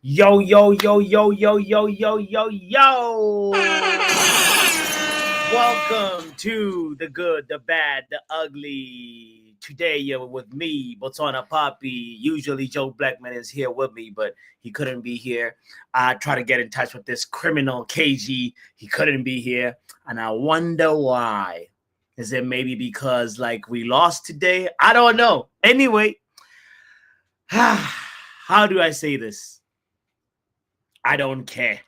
Yo, yo, yo, yo, yo, yo, yo, yo, yo. Welcome to the good, the bad, the ugly. Today you're with me, Botswana Poppy. Usually Joe Blackman is here with me, but he couldn't be here. I try to get in touch with this criminal KG. He couldn't be here. And I wonder why. Is it maybe because like we lost today? I don't know. Anyway, how do I say this? I don't care.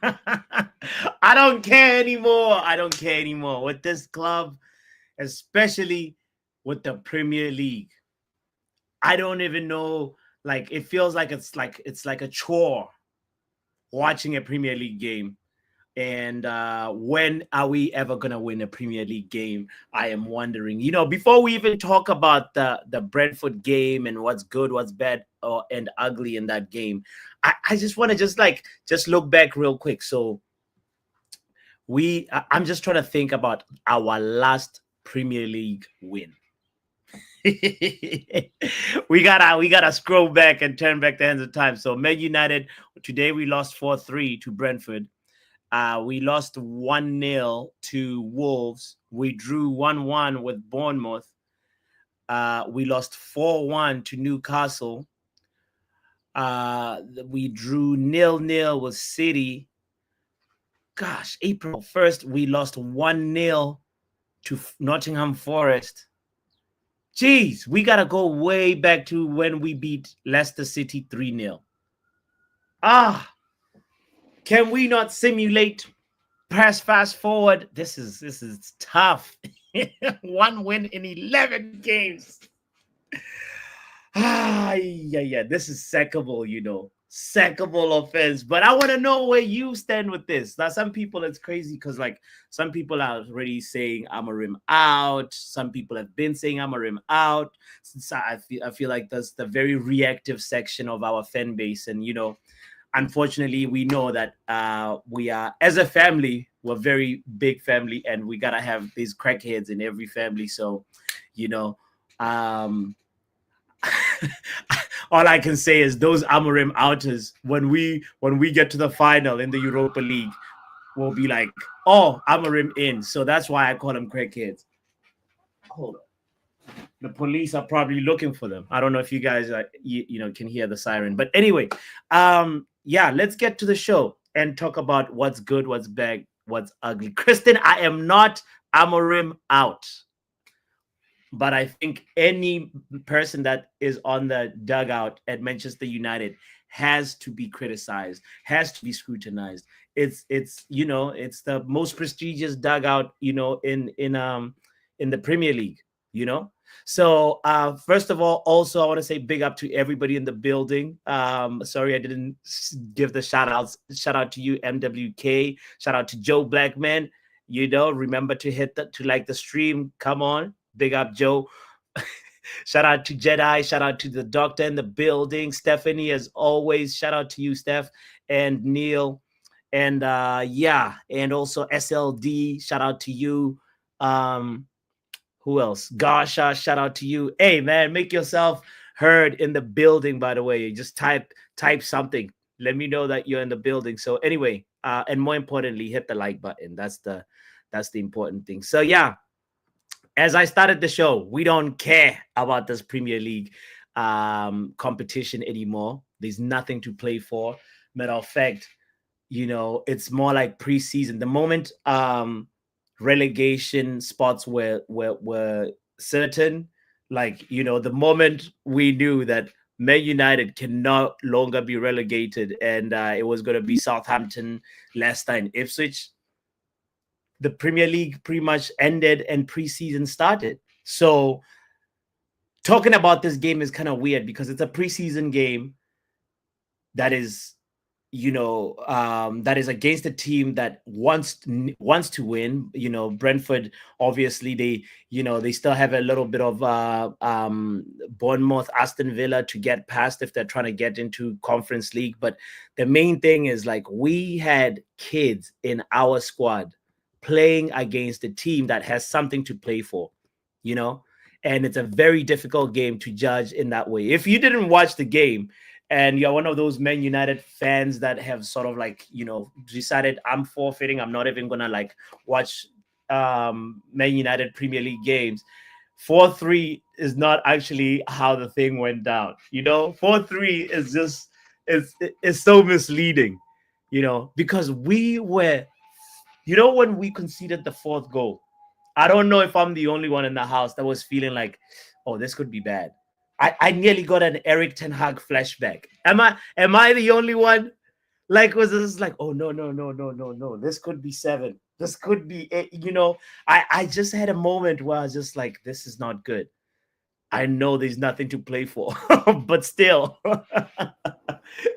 I don't care anymore. I don't care anymore with this club, especially with the Premier League. I don't even know. Like it feels like it's like a chore watching a Premier League game. And when are we ever gonna win a Premier League game? I am wondering. Before we even talk about the Brentford game and what's good, what's bad, and ugly in that game, I just want to just look back real quick. So I'm just trying to think about our last Premier League win. we gotta scroll back and turn back the hands of time. So Man United today we lost 4-3 to Brentford. We lost 1-0 to Wolves. We drew 1-1 with Bournemouth. We lost 4-1 to Newcastle. We drew 0-0 with City. Gosh, April 1st, we lost 1-0 to Nottingham Forest. Jeez, we got to go way back to when we beat Leicester City 3-0. Can we not simulate press fast forward? This is tough. One win in 11 games. Yeah. This is sackable, sackable offense. But I want to know where you stand with this. Now, some people, it's crazy because like some people are already saying Amorim out. Some people have been saying Amorim out. So I feel like that's the very reactive section of our fan base. And unfortunately, we know that we are, as a family, we're a very big family, and we gotta have these crackheads in every family. So, um, all I can say is those Amorim outers, when we get to the final in the Europa League, will be like, oh, Amorim in. So that's why I call them crackheads. Hold on. The police are probably looking for them. I don't know if you guys can hear the siren. But anyway, yeah, let's get to the show and talk about what's good, what's bad, what's ugly. Kristen, I am not Amorim out. But I think any person that is on the dugout at Manchester United has to be criticized, has to be scrutinized. It's the most prestigious dugout, in the Premier League, So first of all, also I want to say big up to everybody in the building. Sorry I didn't give the shout outs. Shout out to you, MWK. Shout out to Joe Blackman. Remember to like the stream. Come on. Big up, Joe. Shout out to Jedi. Shout out to the doctor in the building. Stephanie, as always. Shout out to you, Steph, and Neil. And and also SLD. Shout out to you. Who else? Gasha, shout out to you. Hey, man, make yourself heard in the building, by the way. Just type something. Let me know that you're in the building. So anyway, and more importantly, hit the like button. That's the important thing. So yeah, as I started the show, we don't care about this Premier League competition anymore. There's nothing to play for. Matter of fact, it's more like preseason. The moment relegation spots were certain, like the moment we knew that Man United can no longer be relegated, and it was going to be Southampton, Leicester, and Ipswich, the Premier League pretty much ended and preseason started. So talking about this game is kind of weird because it's a preseason game that is, that is against a team that wants to win. Brentford, obviously they still have a little bit of Bournemouth, Aston Villa to get past if they're trying to get into Conference League. But the main thing is like we had kids in our squad playing against a team that has something to play for, and it's a very difficult game to judge in that way. If you didn't watch the game, and you're one of those Man United fans that have sort of like, decided I'm forfeiting, I'm not even gonna like watch Man United Premier League games. 4-3 is not actually how the thing went down. 4-3 is just it's so misleading, because we were, when we conceded the fourth goal, I don't know if I'm the only one in the house that was feeling like, oh, this could be bad. I nearly got an Eric Ten Hag flashback. Am I the only one? Like, was this like, oh no, no, no, no, no, no. This could be 7. This could be 8. I just had a moment where I was just like, this is not good. I know there's nothing to play for, but still.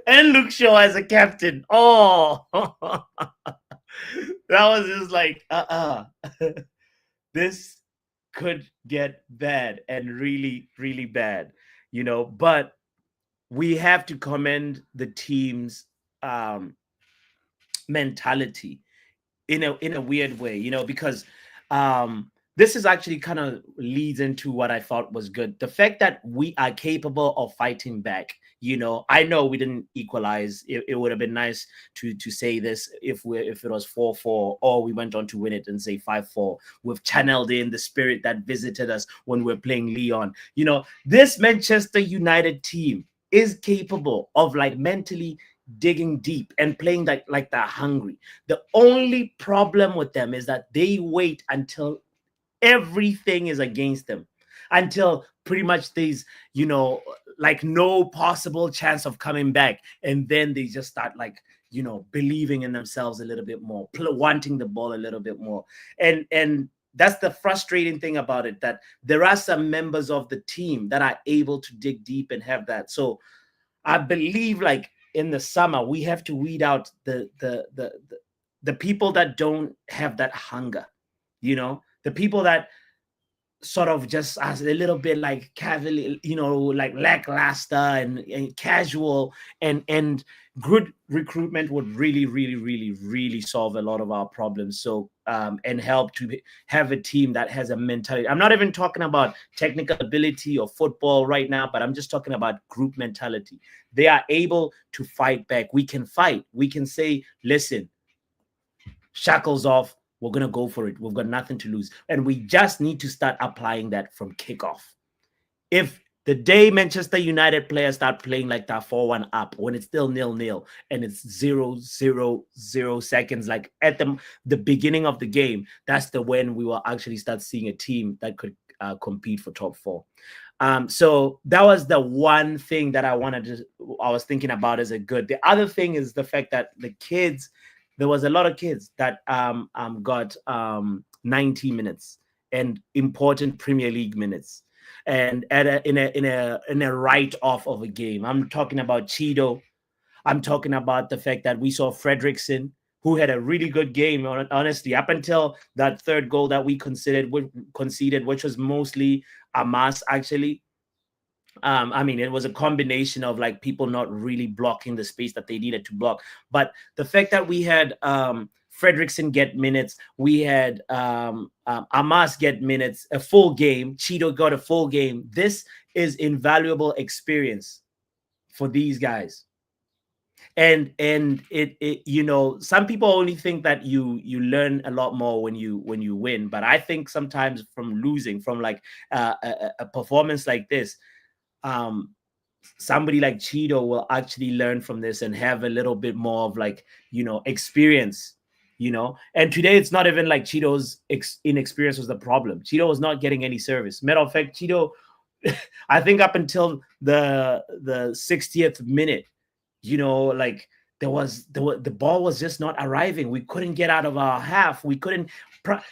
And Luke Shaw as a captain. Oh, that was just like, this could get bad and really, really bad, but we have to commend the team's mentality in a weird way, because this is actually kind of leads into what I thought was good. The fact that we are capable of fighting back. I know we didn't equalize. It would have been nice to say this if it was 4-4, or we went on to win it and say 5-4. We've channeled in the spirit that visited us when we're playing Lyon. This Manchester United team is capable of like mentally digging deep and playing like they're hungry. The only problem with them is that they wait until everything is against them, until pretty much there's like no possible chance of coming back, and then they just start like believing in themselves a little bit more, wanting the ball a little bit more, and that's the frustrating thing about it, that there are some members of the team that are able to dig deep and have that. So I believe like in the summer we have to weed out the people that don't have that hunger, the people that sort of just as a little bit like cavalier, like lackluster and casual, and good recruitment would really, really, really, really solve a lot of our problems. So and help to have a team that has a mentality. I'm not even talking about technical ability or football right now, but I'm just talking about group mentality. They are able to fight back. We can fight. We can say, listen, shackles off. We're going to go for it. We've got nothing to lose. And we just need to start applying that from kickoff. If the day Manchester United players start playing like that 4-1 up, when it's still 0-0 and it's 0-0-0 seconds, like at the beginning of the game, that's when we will actually start seeing a team that could compete for top 4. So that was the one thing that I was thinking about as a good. The other thing is the fact that the kids, there was a lot of kids that got 90 minutes and important Premier League minutes, and in a write-off of a game. I'm talking about Cheeto. I'm talking about the fact that we saw Fredrickson, who had a really good game, honestly, up until that third goal that we conceded, which was mostly Amas, actually. I mean, it was a combination of like people not really blocking the space that they needed to block. But the fact that we had Fredrickson get minutes, we had Amas get minutes, a full game, Cheeto got a full game. This is invaluable experience for these guys. And it some people only think that you learn a lot more when you win, but I think sometimes from losing, from like a performance like this, somebody like Cheeto will actually learn from this and have a little bit more of like, experience, and today it's not even like Cheeto's inexperience was the problem. Cheeto was not getting any service. Matter of fact, Cheeto, I think up until the 60th minute, like the ball was just not arriving. We couldn't get out of our half. We couldn't,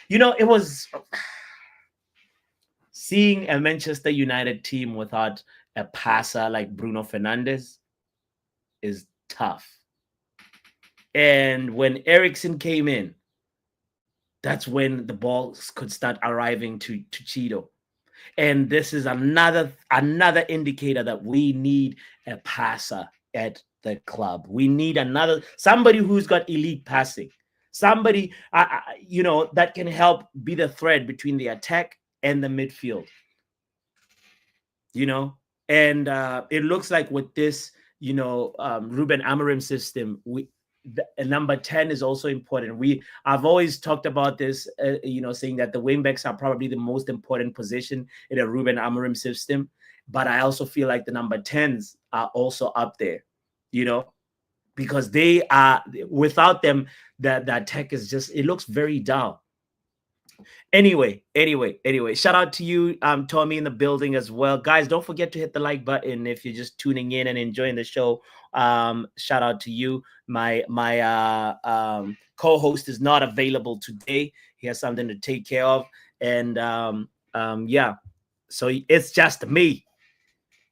it was seeing a Manchester United team without a passer like Bruno Fernandes is tough. And when Eriksen came in, that's when the balls could start arriving to Cheeto. And this is another indicator that we need a passer at the club. We need somebody who's got elite passing, somebody that can help be the thread between the attack and the midfield. And it looks like with this Ruben Amorim system, number 10 is also important. I've always talked about this, saying that the wingbacks are probably the most important position in a Ruben Amorim system, but I also feel like the number 10s are also up there, because they are, without them, that tech is just, it looks very dull. Anyway, shout out to you, Tommy, in the building as well. Guys, don't forget to hit the like button if you're just tuning in and enjoying the show. Shout out to you. My co-host is not available today. He has something to take care of. And yeah, so it's just me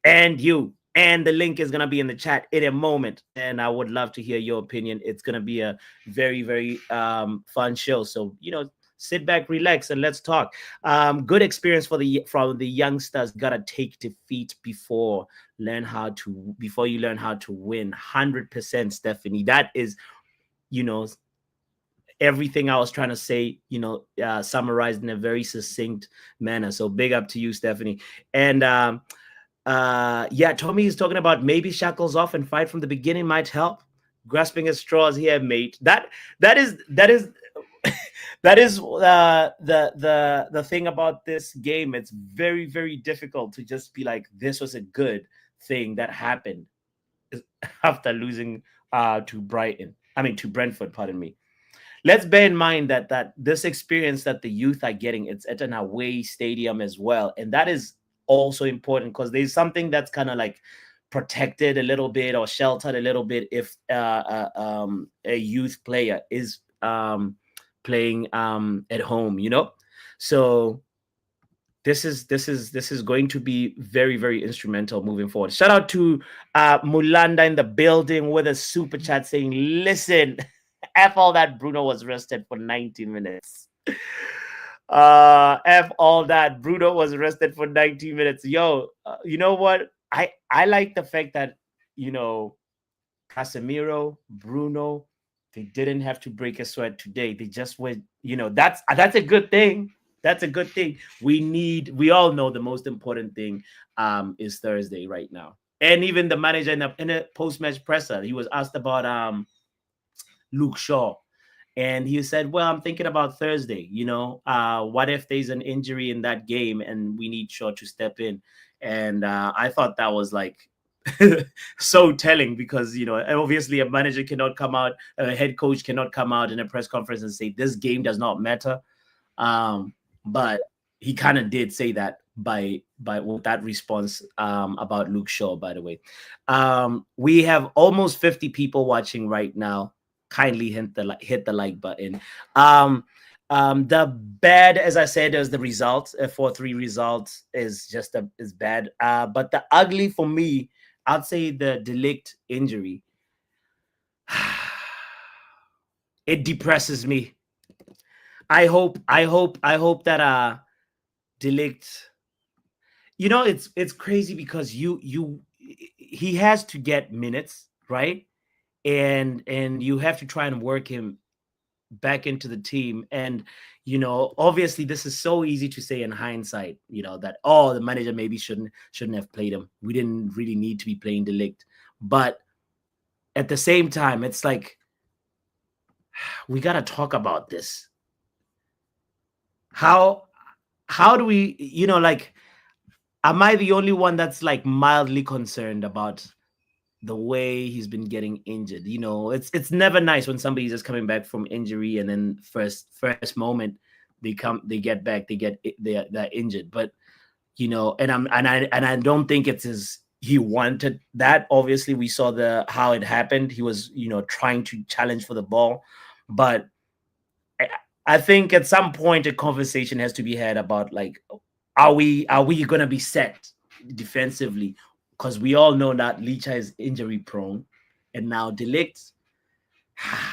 and you. And the link is going to be in the chat in a moment. And I would love to hear your opinion. It's going to be a very, very fun show. So, sit back, relax, and let's talk. Good experience from the youngsters. Gotta take defeat before you learn how to win. 100%, Stephanie. That is, everything I was trying to say, summarized in a very succinct manner. So big up to you, Stephanie. And yeah, Tommy is talking about maybe shackles off and fight from the beginning might help. Grasping at straws here, mate. That is that is the thing about this game. It's very, very difficult to just be like, this was a good thing that happened after losing to Brentford, pardon me. Let's bear in mind that this experience that the youth are getting, it's at an away stadium as well. And that is also important because there's something that's kind of like protected a little bit or sheltered a little bit if a youth player is playing at home, so this is going to be very, very instrumental moving forward. Shout out to Mulanda in the building with a super chat saying, listen, F all that, Bruno was rested for 90 minutes. F all that, Bruno was rested for 90 minutes. Yo, you know what, I like the fact that Casemiro, Bruno, they didn't have to break a sweat today. They just went, that's a good thing. That's a good thing. We all know the most important thing is Thursday right now. And even the manager in a post-match presser, he was asked about Luke Shaw. And he said, well, I'm thinking about Thursday, what if there's an injury in that game and we need Shaw to step in? And I thought that was like so telling because, obviously a manager cannot come out, a head coach cannot come out in a press conference and say this game does not matter. But he kind of did say that by with that response about Luke Shaw, by the way. We have almost 50 people watching right now. Kindly hit the like button. The bad, as I said, is the result. A 4-3 result is bad. But the ugly for me, I'd say the De Ligt injury. It depresses me. I hope that De Ligt. It's crazy because he has to get minutes, right? And you have to try and work him back into the team. And obviously this is so easy to say in hindsight, that the manager maybe shouldn't have played him. We didn't really need to be playing De Ligt. But at the same time, it's like we gotta talk about this. How do we, am I the only one that's like mildly concerned about the way he's been getting injured? It's never nice when somebody's just coming back from injury and then first moment they're injured. But I don't think it's he wanted that. Obviously, we saw how it happened. He was trying to challenge for the ball, but I think at some point a conversation has to be had about like, are we gonna be set defensively? Because we all know that Licha is injury prone, and now De Ligt,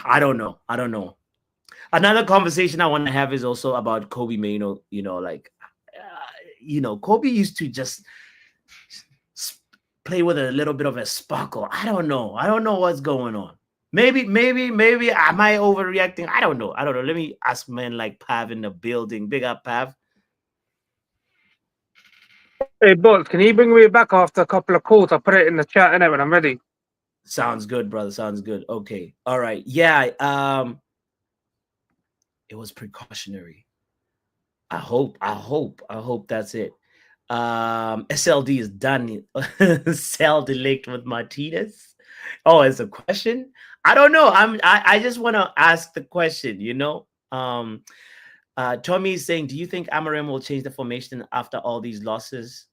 I don't know. Another conversation I want to have is also about Kobbie Mainoo. Kobbie used to just play with a little bit of a sparkle. I don't know what's going on. Maybe am I overreacting? I don't know. Let me ask men like Pav in the building. Big up, Pav. Hey, Bolt, can you bring me back after a couple of calls? I'll put it in the chat, innit, when I'm ready. Sounds good, brother. Sounds good. Okay. All right. Yeah. It was precautionary. I hope that's it. SLD is done. Cell delict with Martinez. Oh, it's a question. I don't know. I just want to ask the question. Tommy is saying, do you think Amarim will change the formation after all these losses?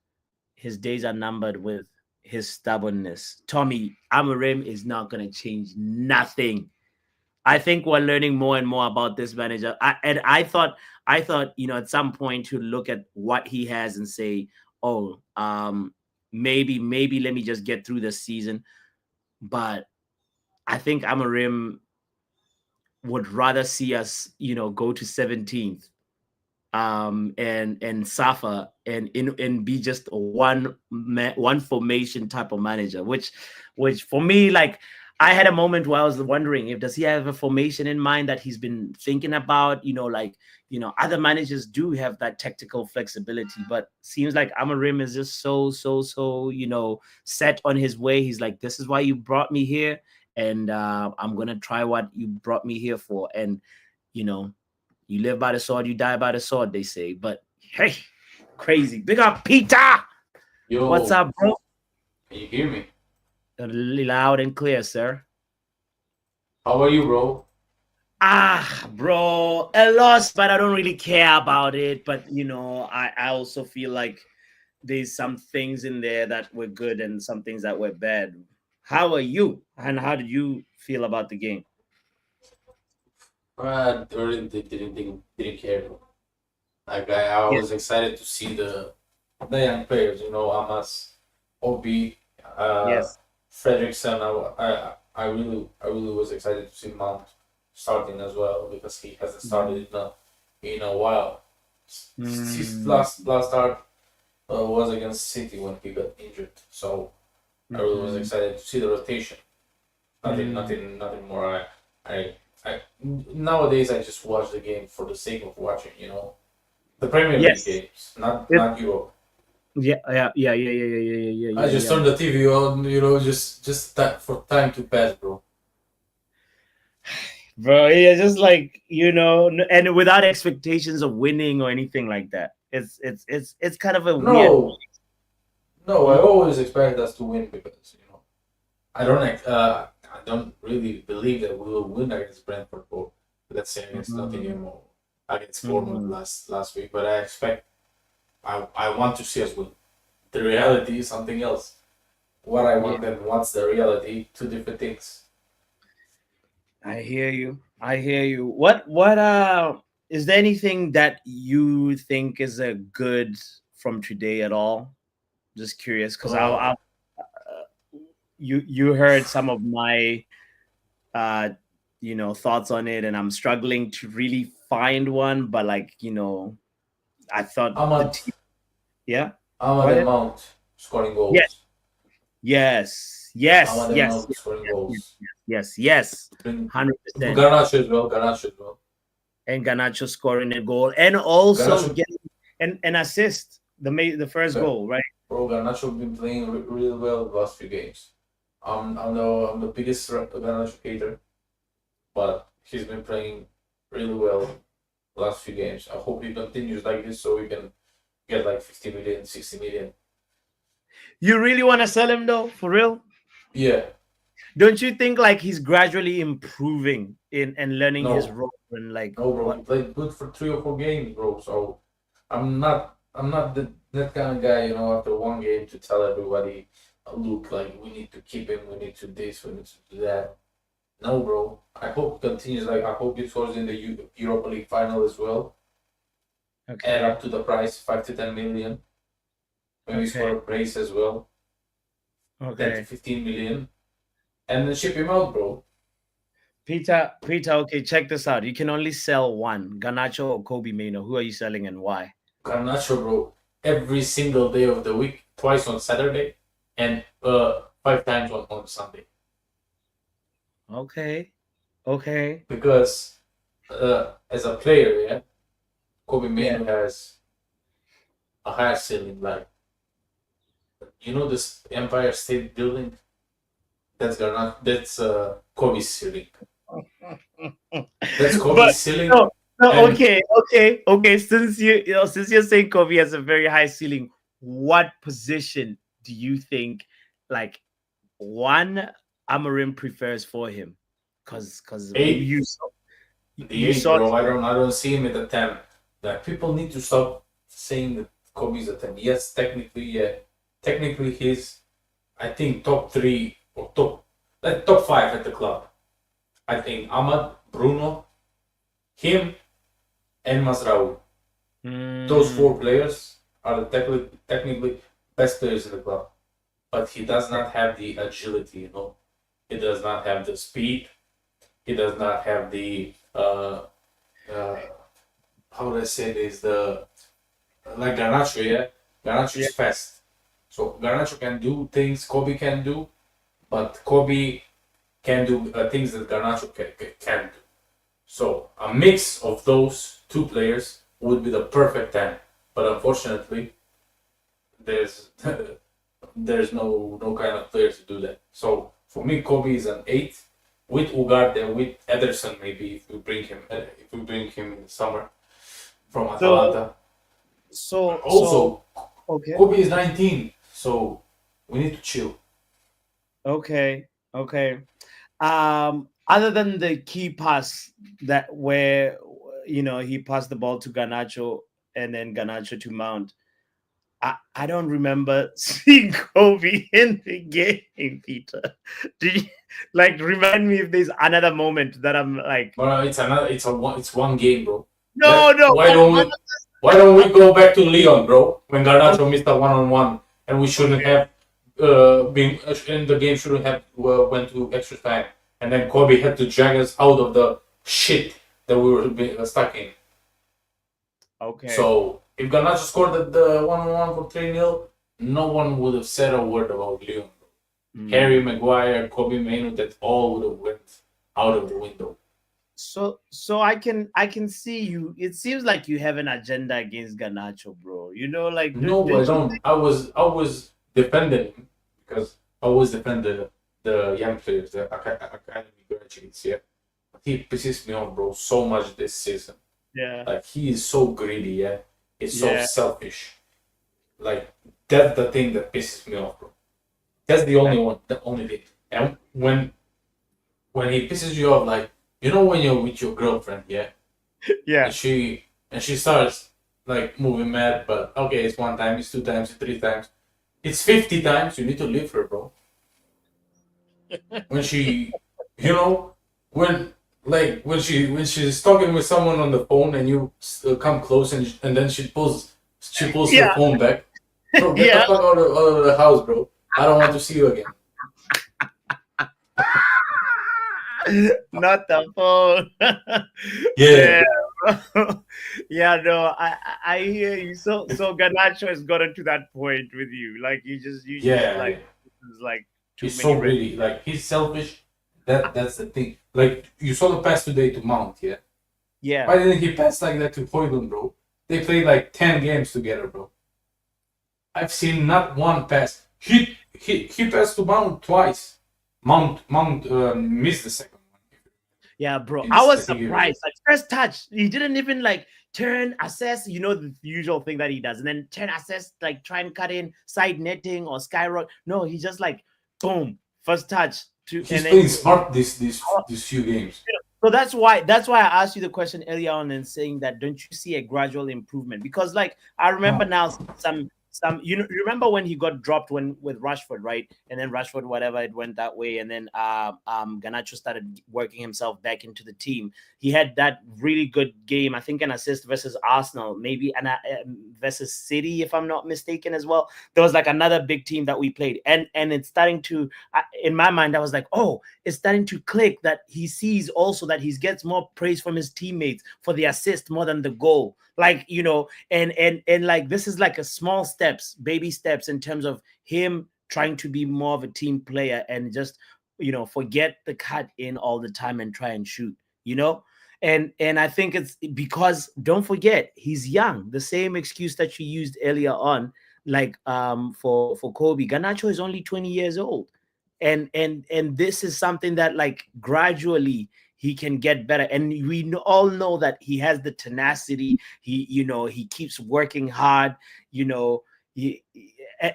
His days are numbered with his stubbornness. Tommy, Amarim is not going to change nothing. I think we're learning more and more about this manager. I thought, at some point to look at what he has and say, oh, maybe let me just get through this season. But I think Amarim would rather see us, go to 17th, and suffer and be just a one formation type of manager, which for me, like, I had a moment where I was wondering if does he have a formation in mind that he's been thinking about. Other managers do have that tactical flexibility, but seems like Amarim is just so set on his way. He's like, this is why you brought me here, and I'm gonna try what you brought me here for. And you know you live by the sword, you die by the sword, they say. But hey, crazy. Big up, Peter. Yo, What's up, bro? can you hear me? Loud and clear, sir. How are you, bro? Bro, a loss, but I don't really care about it. But I also feel like there's some things in there that were good and some things that were bad. How are you? And how did you feel about the game? I really didn't care, bro. Like I Yeah. was excited to see the young players. Amas, Obi, uh, Yes. Fredrickson. I really was excited to see Mount starting as well because he hasn't started in a while. His Mm-hmm. last start was against City when he got injured. So I really was Mm-hmm. excited to see the rotation. Nothing more. I nowadays I just watch the game for the sake of watching. The Premier League Yes. games, not It, not Europe. yeah, I just yeah. turn the TV on, just for time to pass, bro. Bro, yeah, just like and without expectations of winning or anything like that. It's kind of a weird. No, no, I Hmm? always expect us to win because I don't really believe that we will win against Brentford or let's say against Mhm. Nottingham or against Bournemouth Mhm. last week. But I want to see us win. The reality is something else. What I Yeah, want and what's the reality, two different things. I hear you. I hear you. What is there anything that you think is a good from today at all? Just curious, because Uh, you heard some of my uh thoughts on it, and I'm struggling to really find one, but like, I thought the Ahmad, team. Yeah, go Ahmad and ahead. Mount scoring Yes, goals. yes, yes, Ahmad and yes, Mount yes, scoring yes, goals. yes, yes, Bring 100%. Garnacho as well. Garnacho as well. And Ganacho scoring a goal and also Garnacho, getting an assist, the first goal, right? bro, Garnacho been playing really well the last few games. I'm the biggest Garnacho hater, but he's been playing really well the last few games. I hope he continues like this so we can get like 50 million, 60 million. You really want to sell him though, for real? Yeah, Don't you think like he's gradually improving in and learning his no, role and like no, bro. He what? played good for 3 or 4 games, bro. So I'm not that kind of guy, after one game to tell everybody, look, like we need to keep him, we need to this, we need to do that. No, bro. I hope it continues. Like I hope it scores in the Europa League final as well. Add Okay, up to the price, 5 to 10 million. Maybe okay, score a brace as well, 10 to okay. 15 million, and then ship him out, bro. Peter, okay, check this out. You can only sell one, Ganacho or Kobe Mano. Who are you selling and why? Garnacho, bro. Every single day of the week, twice on Saturday, and 5 times on Sunday. Okay, okay, Because as a player, yeah, Kobe yeah. Mano has a higher ceiling. Like this Empire State Building, That's Kobe's ceiling. That's But Kobe's ceiling. no, no, And okay. Since you're saying Kobe has a very high ceiling, what position do you think like one Amorim prefers for him? Because eight, the you eight, saw bro. I don't see him at the 10. Like people need to stop saying that Kobe's a 10. Yes, technically, yeah. Technically he's I think top three or top five at the club. I think Ahmad, Bruno, him, and Masraoui. Those Mm, four players are the technically best players in the club. But he does not have the agility, you know. He does not have the speed. He does not have the uh, how do I say this? The like Garnacho, yeah. Garnacho yeah. is fast, so Garnacho can do things Kobe can do, but Kobe can do things that Garnacho can do. So a mix of those two players would be the perfect 10. But unfortunately, there's there's no kind of players to do that. So for me, Kobe is an 8 with Ugarte, with Ederson maybe if we bring him in the summer from So Atalanta. so Also, okay. Kobe is 19, so we need to chill. Okay. Other than the key pass that where he passed the ball to Ganacho and then Ganacho to Mount, I don't remember seeing Kobe in the game, Peter. Do you like remind me if there's another moment that I'm like, But it's one game, bro. no, no, Why don't we go back to Leon, bro? When oh, Garnacho missed a one-on-one, and we shouldn't okay, have been, and the game shouldn't have went to extra time, and then Kobe had to drag us out of the shit that we were stuck in. okay. So if Garnacho scored the one-on-one for 3-0, no one would have said a word about Leon. Harry Mm. Maguire, Kobe Mainoo, that all would have went out of the window. So I can see you. It seems like you have an agenda against Ganacho, bro. Like No, I don't you? don't. I was defending him because I always defend the young players, the academy graduates. Yeah, he pisses me off, bro, so much this season. Yeah, Like he is so greedy. Yeah, he's so yeah. selfish. Like that's the thing that pisses me off, bro. That's the only one, the only thing. And when he pisses you off, like when you're with your girlfriend, yeah, and Yeah. she starts like moving mad, but okay, it's one time, it's two times, it's three times, it's 50 times. You need to leave her, bro. When she, you know, when when she's talking with someone on the phone and you come close and then she pulls her Yeah. phone back, bro. Get the Yeah. fuck out of the house, bro. I don't want to see you again. Not the phone. Yeah, Damn. Yeah, no, I hear you. So Ganacho has gotten to that point with you. Like you just yeah, like yeah. there's like too He's many so red. greedy. Like he's selfish. That's the thing. Like you saw the pass today to Mount, yeah. Yeah. Why didn't he pass like that to Hoyland, bro? They played like 10 games together, bro. I've seen not one pass. He passed to Mount twice. Mount missed the second one. Yeah, bro. I I was think he was. surprised. Like first touch, he didn't even like turn, assess, the usual thing that he does, and then turn, assess, like try and cut in side netting or skyrock. No, he just like boom, first touch to He's and then playing smart these few games. so that's why I asked you the question earlier on and saying that don't you see a gradual improvement? Because like I remember No, now some you remember when he got dropped when with Rashford, right? And then Rashford, whatever, it went that way, and then Ganacho started working himself back into the team. He had that really good game, I think an assist versus Arsenal, maybe and versus City, if I'm not mistaken, as well. There was like another big team that we played, and it's starting to in my mind I was like, oh, it's starting to click that he sees also that he gets more praise from his teammates for the assist more than the goal. Like, and like this is like a small steps, baby steps in terms of him trying to be more of a team player and just, forget the cut in all the time and try and shoot, you know? And I think it's because don't forget he's young. The same excuse that you used earlier on, like for Kobe, Ganacho is only 20 years old and this is something that like gradually he can get better, and we all know that he has the tenacity. He keeps working hard. you know he,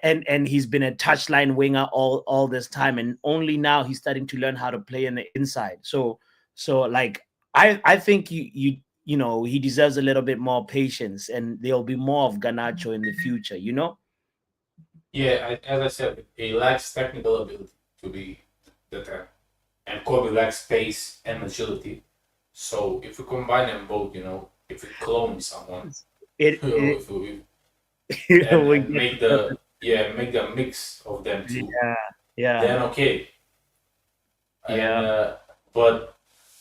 and he's been a touchline winger all this time, and only now he's starting to learn how to play in the inside. So like I think he deserves a little bit more patience, and there'll be more of Ganacho in the future. Yeah, as I said, he lacks technical ability to be the 10, and Kobe lacks pace and agility. So if we combine them both, if we clone someone, it, if it we we and get make the mix of them two, yeah, yeah, then okay. And yeah, but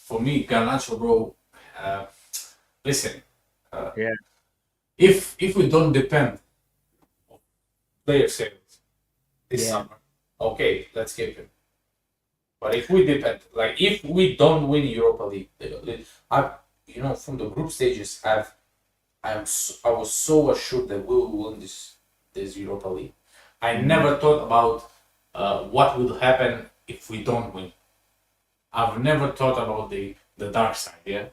for me, Garnacho, bro, uh, listen, uh, yeah. if we don't depend on player sales this Yeah. summer, okay, let's keep him. But if we depend, like if we don't win Europa League, I, from the group stages, I was so assured that we will win this Europa League. I never thought about what will happen if we don't win. I've never thought about the dark side. Yeah,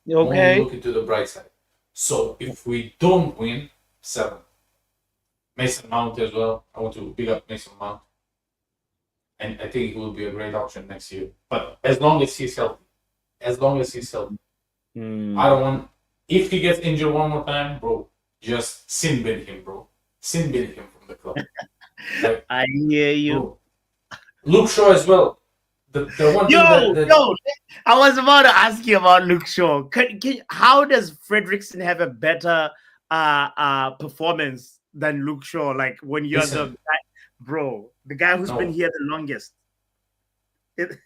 I'm only Okay. looking to the bright side. So if we don't win, 7. Mason Mount as well. I want to big up Mason Mount, and I think he will be a great option next year. But as long as he's healthy, Hmm. I don't want. If he gets injured one more time, bro, just sin bin him, bro. Sin bin him from the club. Like, I hear you. bro. Luke Shaw as well. The one thing Yo, that yo, I was about to ask you about Luke Shaw. How does Fredrickson have a better performance than Luke Shaw? Like when you're the listen, guy, bro, the guy who's been no, here the longest. It-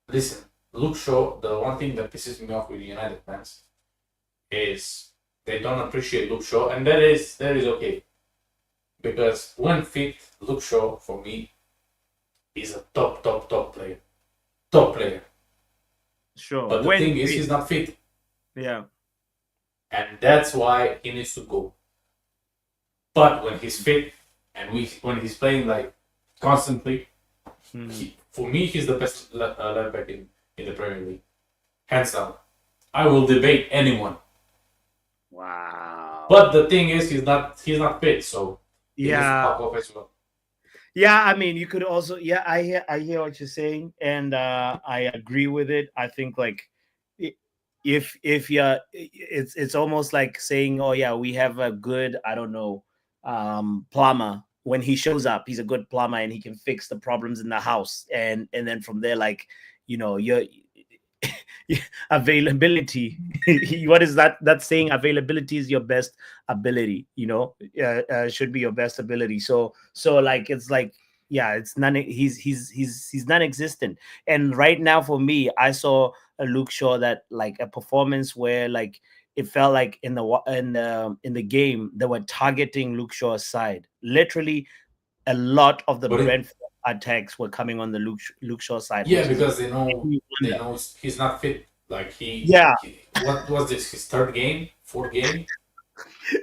listen. Luke Shaw. The one thing that pisses me off with the United fans is they don't appreciate Luke Shaw, and that is okay, because when fit, Luke Shaw for me is a top player, top player. sure. But the When thing is, he's not fit, yeah. and that's why he needs to go. But when he's fit and when he's playing like constantly, Hmm. for me he's the best left back in the Premier League, hands down. I will debate anyone. Wow. But the thing is, he's not fit, so he needs to Yeah. fuck off as well. Yeah, I mean, you could also, yeah, I hear what you're saying, and I agree with it. I think like i- if you're, it's almost like saying, oh yeah, we have a good, I don't know, plumber. When he shows up, he's a good plumber and he can fix the problems in the house, and then from there, like, your availability. What is that saying? Availability is your best ability. Should be your best ability. So like it's like, yeah, it's none. He's non-existent. And right now for me, I saw a Luke Shaw, that like a performance where like it felt like in the game they were targeting Luke Shaw's side. Literally, a lot of the But Brentford attacks were coming on the Luke Shaw side, yeah, which is because they know making me they wonder. know he's not fit. Like Yeah, what was this? His third game, fourth game.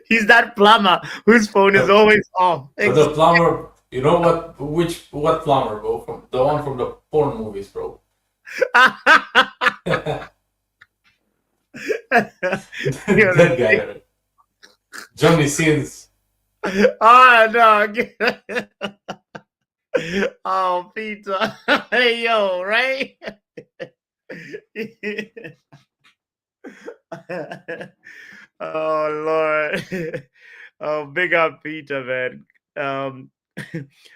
he's that plumber whose phone is The always off. but the plumber, you know what plumber, bro? From the one from the porn movies, bro. That guy, Johnny Sins. Oh no! Oh, Peter. Hey yo, right? Oh Lord. Oh, big up Peter, man.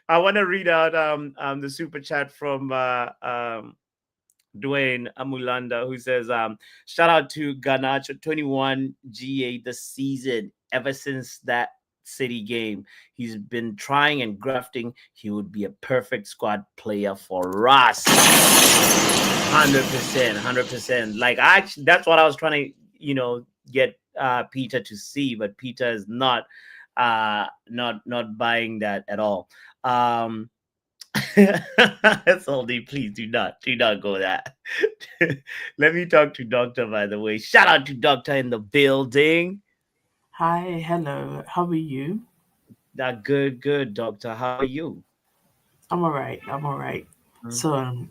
I want to read out the super chat from Dwayne Amulanda, who says, shout out to Ganacho 21 GA this season. Ever since that City game, he's been trying and grafting. He would be a perfect squad player for us. 100%, 100%. Like, that's what I was trying to, get Peter to see, but Peter is not buying that at all. Soldi, please do not go that. Let me talk to Doctor, by the way. Shout out to Doctor in the building. Hi, hello. How are you? That good, Doctor. How are you? I'm all right. I'm all right. So,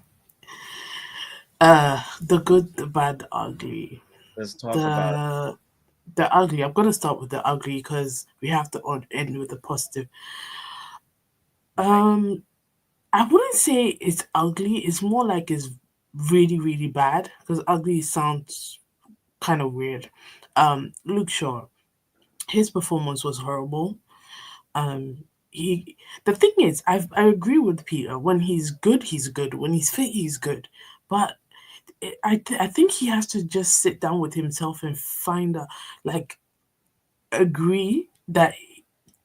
the good, the bad, the ugly. Let's talk about it. The the ugly. I'm gonna start with the ugly because we have to end with the positive. Right. I wouldn't say it's ugly. It's more like it's really, really bad because ugly sounds kind of weird. Luke Shaw, his performance was horrible. Um, he the thing is, I agree with Peter. When he's good, he's good. When he's fit, he's good. But I think he has to just sit down with himself and find a like agree that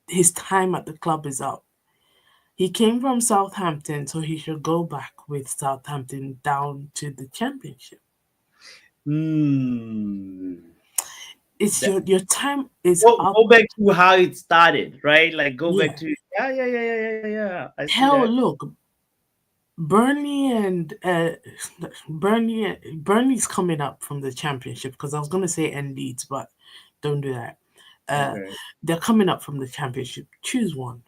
his time at the club is up. He came from Southampton, so he should go back with Southampton down to the championship. Hmm. It's That, your time is up. go back to how it started, right? Like go back Yeah. to yeah. I see Hell, that. look, Burnley and Burnley's coming up from the championship because I was gonna say and Leeds, but don't do that. Uh, Okay. they're coming up from the championship. Choose one.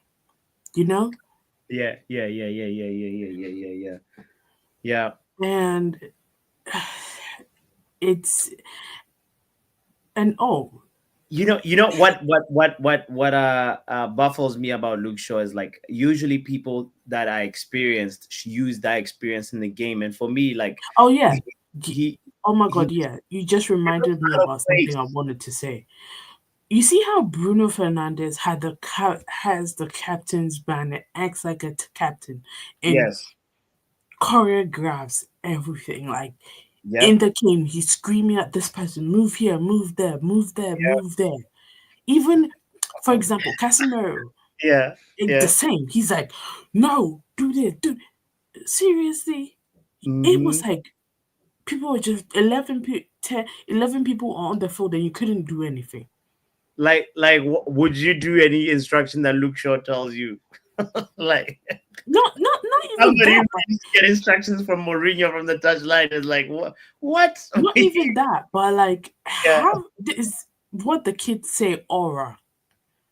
You know, Yeah. Yeah. and it's and oh You know what baffles me about Luke Shaw is like usually people that I experienced use that experience in the game, and for me, like oh yeah. he Y- he Oh my he god, yeah. You just was reminded me out of about something I place. wanted to say. You see how Bruno Fernandez has the captain's banner, acts like a captain, and Yes. choreographs everything. Like in Yep. the game, he's screaming at this person, "Move here, move there, move there, move there." Even, for example, Casemiro, Yeah. the Yeah. same. He's like, "No, do this, do." Seriously, it Hmm. was like people were just 11 people on the field and you couldn't do anything. Would you do any instruction that Luke Shaw tells you? Like Not even somebody that, who needs to get instructions from Mourinho from the touchline is like, what? What? not even that, but like Yeah. have this what the kids say aura.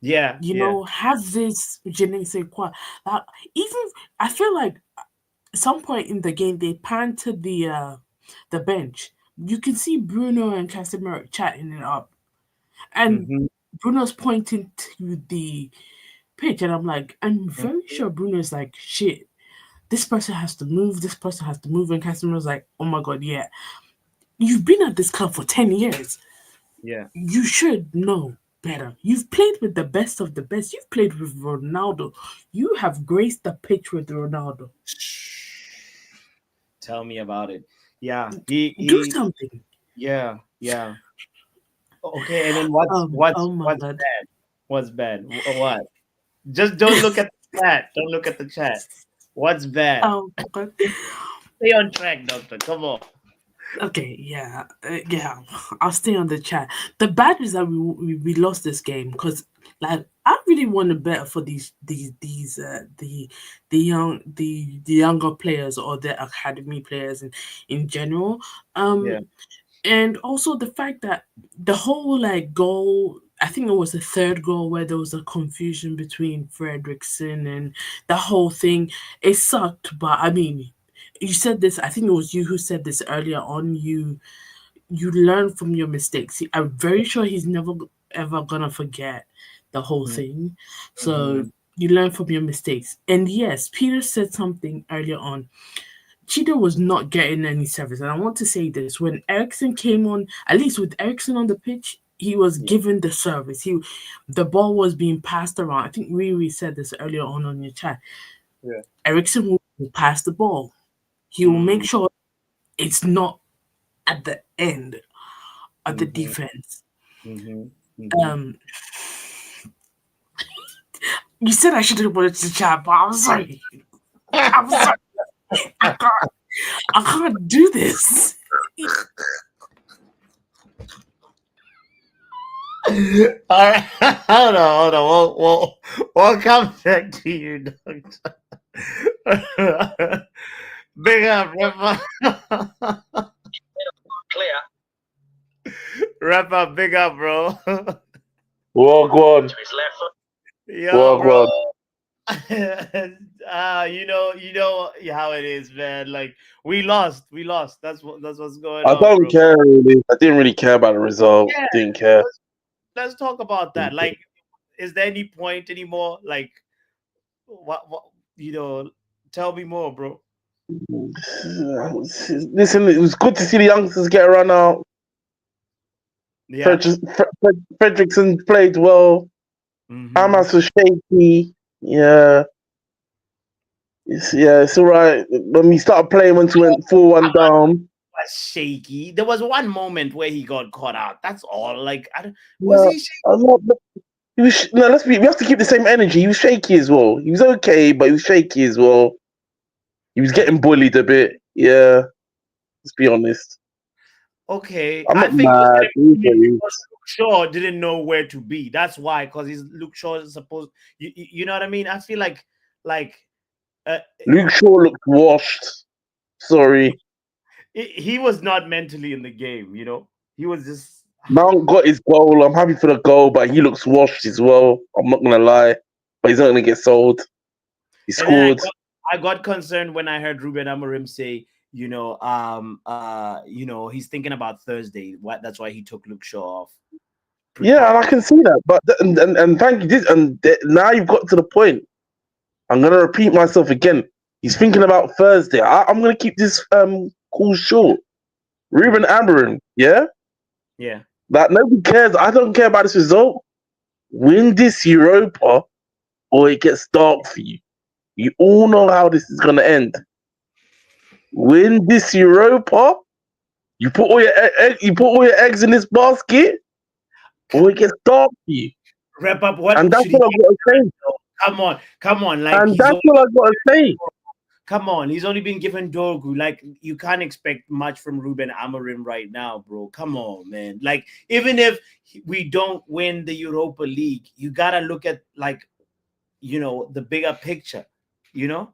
Yeah. You Yeah. know, have this je ne sais quoi. Like, even I feel like at some point in the game they pan to the bench. You can see Bruno and Casemiro chatting it up. And Hmm. Bruno's pointing to the pitch and I'm like, I'm very sure Bruno's like, shit, this person has to move, this person has to move. And Casemiro's like, oh my god, yeah. You've been at this club for 10 years. Yeah. You should know better. You've played with the best of the best. You've played with Ronaldo. You have graced the pitch with Ronaldo. Tell me about it. Yeah. He Do he. something. Yeah. Yeah. Okay. And then what's what's Oh my what's god. bad? What's bad? What? Just don't look at the chat. Don't look at the chat. What's bad? Oh my god. Stay on track, doctor. Come on. Okay, yeah, yeah. I'll stay on the chat. The bad is that we lost this game because like I really want to bet for the younger players or the academy players in general. Yeah. And also the fact that the whole like goal. I think it was the third goal where there was a confusion between Fredrickson and the whole thing. It sucked, but I mean, you said this. I think it was you who said this earlier on. You learn from your mistakes. I'm very sure he's never ever gonna forget the whole thing. So Mm-hmm. you learn from your mistakes. And yes, Peter said something earlier on. Cheetah was not getting any service. And I want to say this when Ericsson came on, at least with Ericsson on the pitch, he was Yeah. given the service. The ball was being passed around. I think Riri said this earlier on your chat. Yeah. Ericsson will pass the ball. He will make Mm-hmm. sure it's not at the end of the Mm-hmm. defense. Mm-hmm. Mm-hmm. Um, you said I should have put it to chat, but I'm sorry. I'm sorry. I can't. I can't do this. All right. Hold on. We'll come back to you, doctor. Big up, Clear. wrap up, big up, bro. Walk on. To his left foot. Yo, Walk bro. on. you know how it is, man. Like we lost. That's what's going I on, don't bro. care really. I didn't really care about the result. Yeah, Didn't care. let's talk about that. Like, is there any point anymore? Like, what tell me more, bro. Listen, it was good to see the youngsters get a run out. Yeah. Fredrickson played well. Mhm. Hamas was shaky. It's all right. When we started playing, once we went 4-1 down. Was shaky. There was one moment where he got caught out. That's all. Like, was No, he shaky? I'm not. He was. No, we have to keep the same energy. He was shaky as well. He was okay, but he was shaky as well. He was getting bullied a bit. Yeah, let's be honest. Okay, I'm I not think mad. because Luke Shaw didn't know where to be. That's why, because he's Luke Shaw is supposed. You know what I mean? I feel like uh, Luke Shaw looked washed. Sorry. he was not mentally in the game. You know, he was just. Mount got his goal. I'm happy for the goal, but he looks washed as well. I'm not gonna lie, but he's not gonna get sold. He And then scored. I got concerned when I heard Ruben Amorim say, he's thinking about Thursday. That's why he took Luke Shaw off. Yeah, and I can see that. But and thank you. Now you've got to the point. I'm gonna repeat myself again. He's thinking about Thursday. I'm gonna keep this call short. Ruben Amorim, yeah, Yeah. that nobody cares. I don't care about this result. Win this Europa, or it gets dark for you. You all know how this is gonna end. Win this Europa. You put all your eggs in this basket, or it gets dark for you. Wrap up. What And that's should he? what I've got to say. Come on. Like And that's what I've got to say. come on. He's only been given Dorgu. Like you can't expect much from Ruben Amorim right now, bro. Come on, man. Like even if we don't win the Europa League, you gotta look at the bigger picture. You know.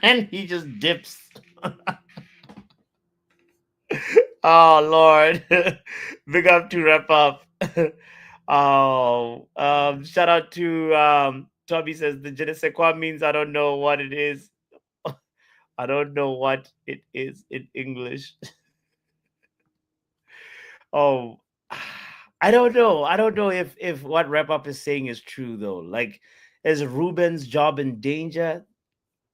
And he just dips. Oh Lord. Big up to wrap up. Shout out to Toby says the je ne sais quoi means I don't know what it is. I don't know what it is in English. Oh, I don't know. I don't know if what wrap up is saying is true though. Like, is Ruben's job in danger,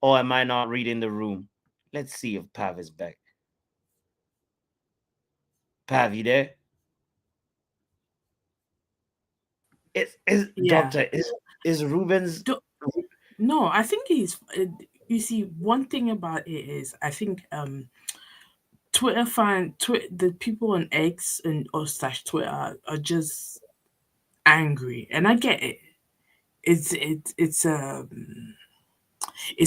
or am I not reading the room? Let's see if Pav is back. Pav, you there? Is Yeah. Doctor is Ruben's? No, I think he's. You see, one thing about it is, I think the people on X and or slash Twitter are just angry, and I get it. It's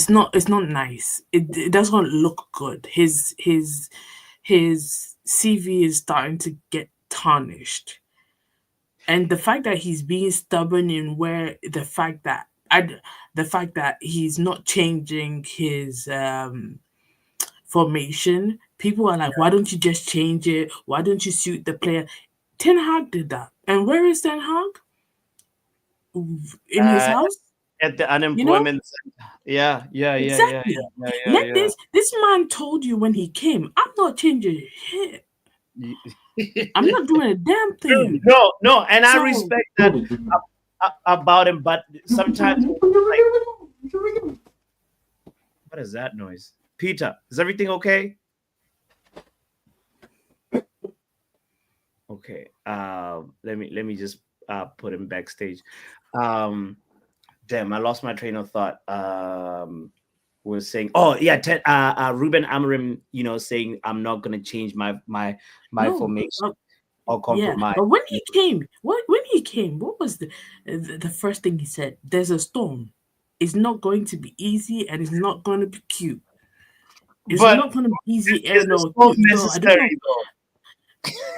not nice. It doesn't look good. His CV is starting to get tarnished, and the fact that he's being stubborn in where the fact that he's not changing his formation, people are like, why don't you just change it? Why don't you suit the player? Ten Hag did that, and where is Ten Hag? In his house. At the unemployment center. Yeah. Exactly. This man told you when he came, I'm not changing shit. I'm not doing a damn thing. No, and I respect that about him, but sometimes what is that noise? Peter, is everything okay? Okay. Let me just put him backstage. Damn, I lost my train of thought. Was saying, oh yeah, Ruben Amorim, saying I'm not gonna change my formation or compromise. Yeah, but when he came, what was the first thing he said? There's a storm. It's not going to be easy, and it's not going to be cute. It's not going to be easy and no cute. So I don't know.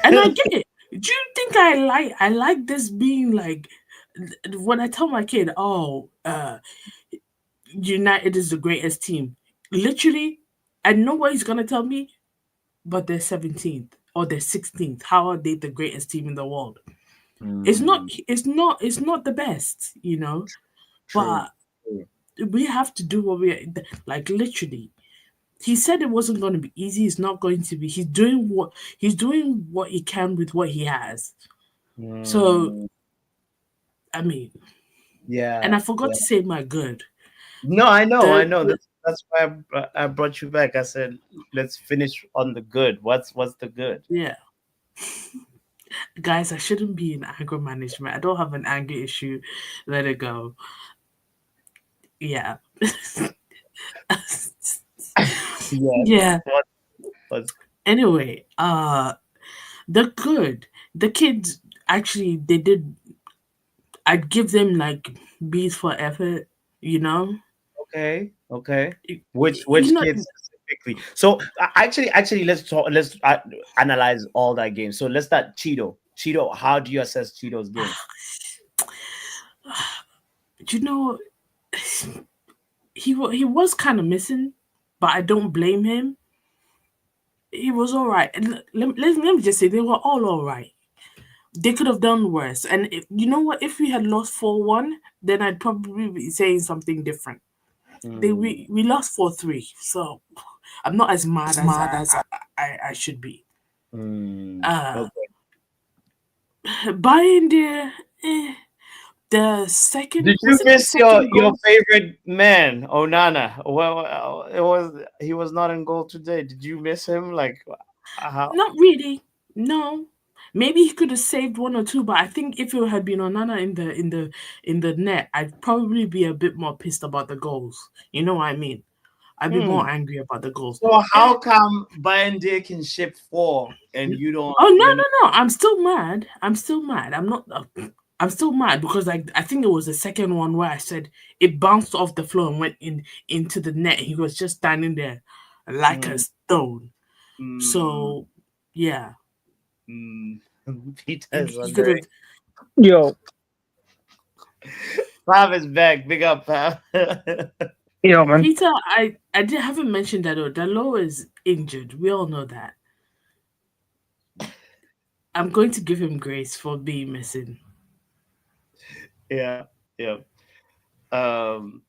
And I get it. Do you think I like this being like when I tell my kid, United is the greatest team. Literally, I know what he's gonna tell me, but they're 17th or they're 16th. How are they the greatest team in the world? It's not. Mm, It's not. It's not the best, you know. true. But True. we have to do what we like. Literally, he said it wasn't going to be easy. It's not going to be. He's doing what he can with what he has. So Mm, I mean, and yeah. I forgot Yeah. to say my good. No, I know. I The, know. the That's why I brought you back. I said, let's finish on the good. What's the good? yeah, guys, I shouldn't be in anger management. I don't have an anger issue. Let it go. Yeah. Yes. Yeah. What's Anyway, the good. The kids actually they did. I'd give them like B's for effort. You know. okay? Okay. You Which know. kids specifically? So actually, let's talk. Let's analyze all that game. So let's start Cheeto. Cheeto, how do you assess Cheeto's game? You know. He was kind of missing, but I don't blame him. He was all right. And let me just say they were all right. They could have done worse. And you know what? If we had lost 4-1, then I'd probably be saying something different. Mm, We lost 4-3, so I'm not as mad as Mad as I should be. okay. Buying the second Did you was it the miss your second goal? favorite man, Onana? Well, he was not in goal today. Did you miss him? Like how? Not really. No. Maybe he could have saved one or two, but I think if it had been Onana in the net, I'd probably be a bit more pissed about the goals. You know what I mean? I'd be Hmm. more angry about the goals. So how come Bayern can ship 4 and you don't? Oh no, You're no, no! I'm still mad. I'm still mad. I'm not. I'm still mad because I think it was the second one where I said it bounced off the floor and went into the net. He was just standing there like a mm, stone. mm, So yeah, mm. Peter he, is he could have. wondering. Yo, Pav is back. Big up, Pav. yo, man. Peter, haven't mentioned that Dalot is injured. We all know that. I'm going to give him grace for being missing. Yeah, yeah. Um.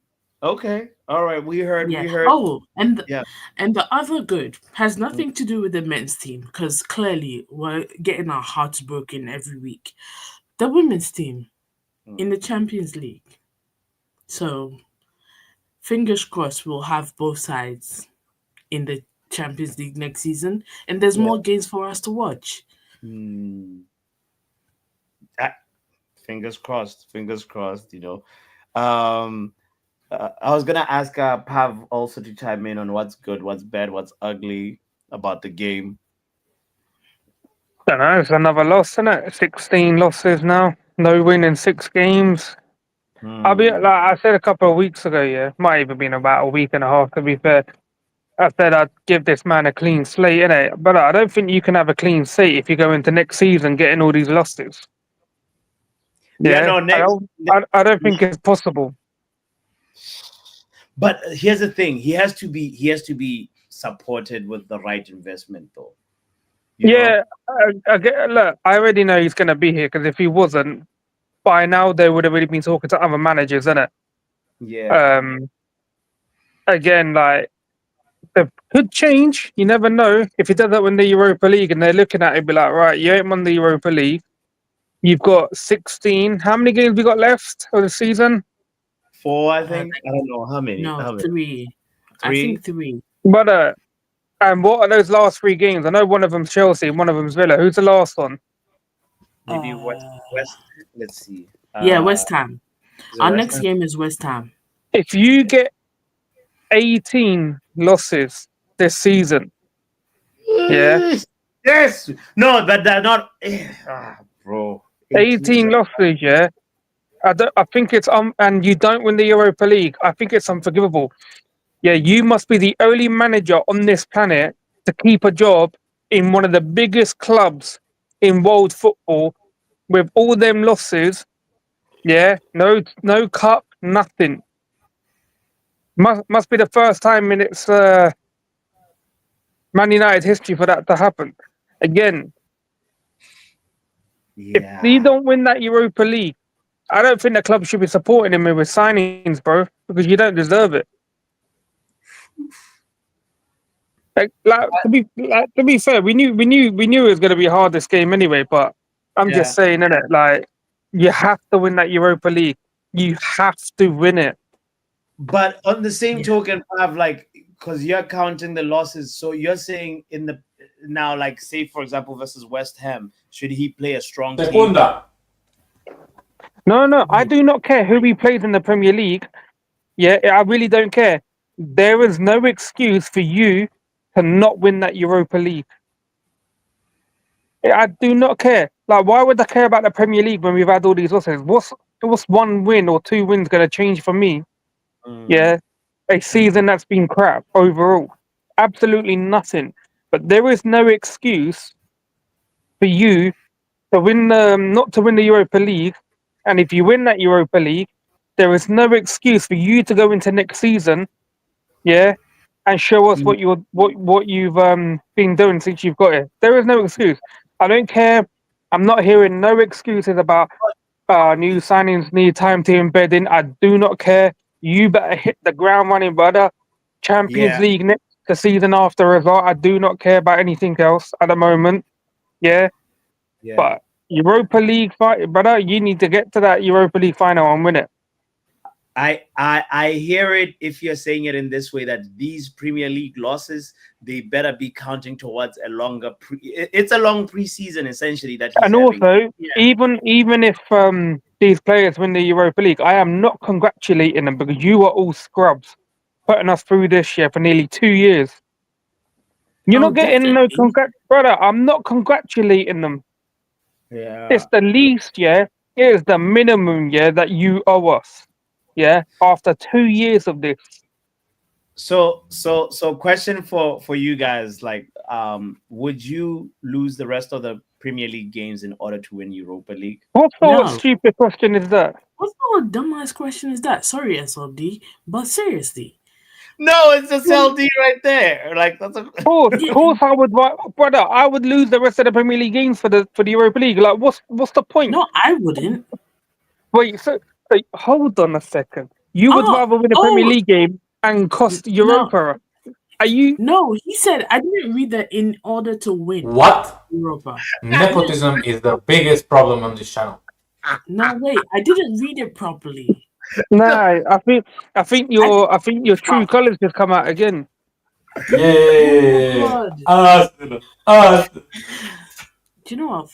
Okay. All right. We heard. Yeah. We heard. Oh, Yeah. and the other good has nothing to do with the men's team because clearly we're getting our hearts broken every week. The women's team in the Champions League. So fingers crossed we'll have both sides in the Champions League next season, and there's Yeah. more games for us to watch. Mm. Ah, fingers crossed. Fingers crossed. Um. I was gonna ask Pav also to chime in on what's good, what's bad, what's ugly about the game. Don't know. It's another loss, isn't it? 16 losses now. No win in 6 games. I'll be like Hmm. I said a couple of weeks ago. Yeah, might even been about a week and a half. To be fair, I said I'd give this man a clean slate, innit? But I don't think you can have a clean slate if you go into next season getting all these losses. Yeah, Yeah, no, I don't think it's possible. but here's the thing: he has to be supported with the right investment, though. You know? Yeah, look, I already know he's going to be here because if he wasn't, by now they would have already been talking to other managers, innit? Yeah. Again, like, they could change. You never know. If he does that win the Europa League and they're looking at it, be like, right, you ain't won the Europa League. You've got 16. How many games we got left of the season? 4, I think. I don't know how many. No, How many? 3. I 3. think 3. But and what are those last 3 games? I know one of them's Chelsea, one of them's Villa. Who's the last one? Maybe West. Uh, West. Let's see. yeah, West Ham. Is it Our West next Ham? game is West Ham. If you get 18 losses this season, yeah, Yes. No, but they're not. Bro. 18 losses, yeah. I think it's and you don't win the Europa League. I think it's unforgivable. Yeah, you must be the only manager on this planet to keep a job in one of the biggest clubs in world football with all them losses. Yeah, no cup, nothing. Must be the first time in its Man United history for that to happen. Again, If he Yeah. don't win that Europa League, I don't think the club should be supporting him with signings, bro, because you don't deserve it. To be fair, we knew it was going to be hard this game anyway. But I'm just saying, innit? Like, you have to win that Europa League. You have to win it. But on the same Yeah. token, Pav, like, because you're counting the losses, so you're saying in the now, like, say for example versus West Ham, should he play a strong team? Secunda. No, I do not care who he plays in the Premier League. Yeah, I really don't care. There is no excuse for you to not win that Europa League. I do not care. Like, why would I care about the Premier League when we've had all these losses? What's one win or two wins going to change for me? Yeah, a season that's been crap overall. Absolutely nothing. But there is no excuse for you to win not to win the Europa League. And if you win that Europa League, there is no excuse for you to go into next season, yeah, and show us what you've been doing since you've got it. There is no excuse. I don't care. I'm not hearing no excuses about new signings need time to embed in. I do not care. You better hit the ground running, brother. Champions Yeah. League next the season after as well. I do not care about anything else at the moment. Yeah. Yeah. But Europa League fight, brother, you need to get to that Europa League final and win it. I hear it if you're saying it in this way, that these Premier League losses, they better be counting towards a longer it's a long preseason essentially that he's And having. also, even if these players win the Europa League, I am not congratulating them because you are all scrubs putting us through this year for nearly 2 years. You're Oh, not getting no definitely. brother. I'm not congratulating them. Yeah. It's the least, yeah. It is the minimum, yeah, that you owe us. Yeah, after 2 years of this. So question for you guys, like, would you lose the rest of the Premier League games in order to win Europa League? What sort of No. stupid question is that? What sort of dumbass question is that? Sorry, SLD, but seriously. No, it's a LD right there. Like, that's a Of course, I would, brother. I would lose the rest of the Premier League games for the Europa League. Like, what's the point? No, I wouldn't. Wait, so hold on a second. You would rather win a Premier League game and cost Europa? Are you? No, he said I didn't read that in order to win What? Europa. Nepotism is the biggest problem on this channel. No, wait, I didn't read it properly. Nah, I think your true colours have come out again. Yeah. God. Arsenal. Do you know what?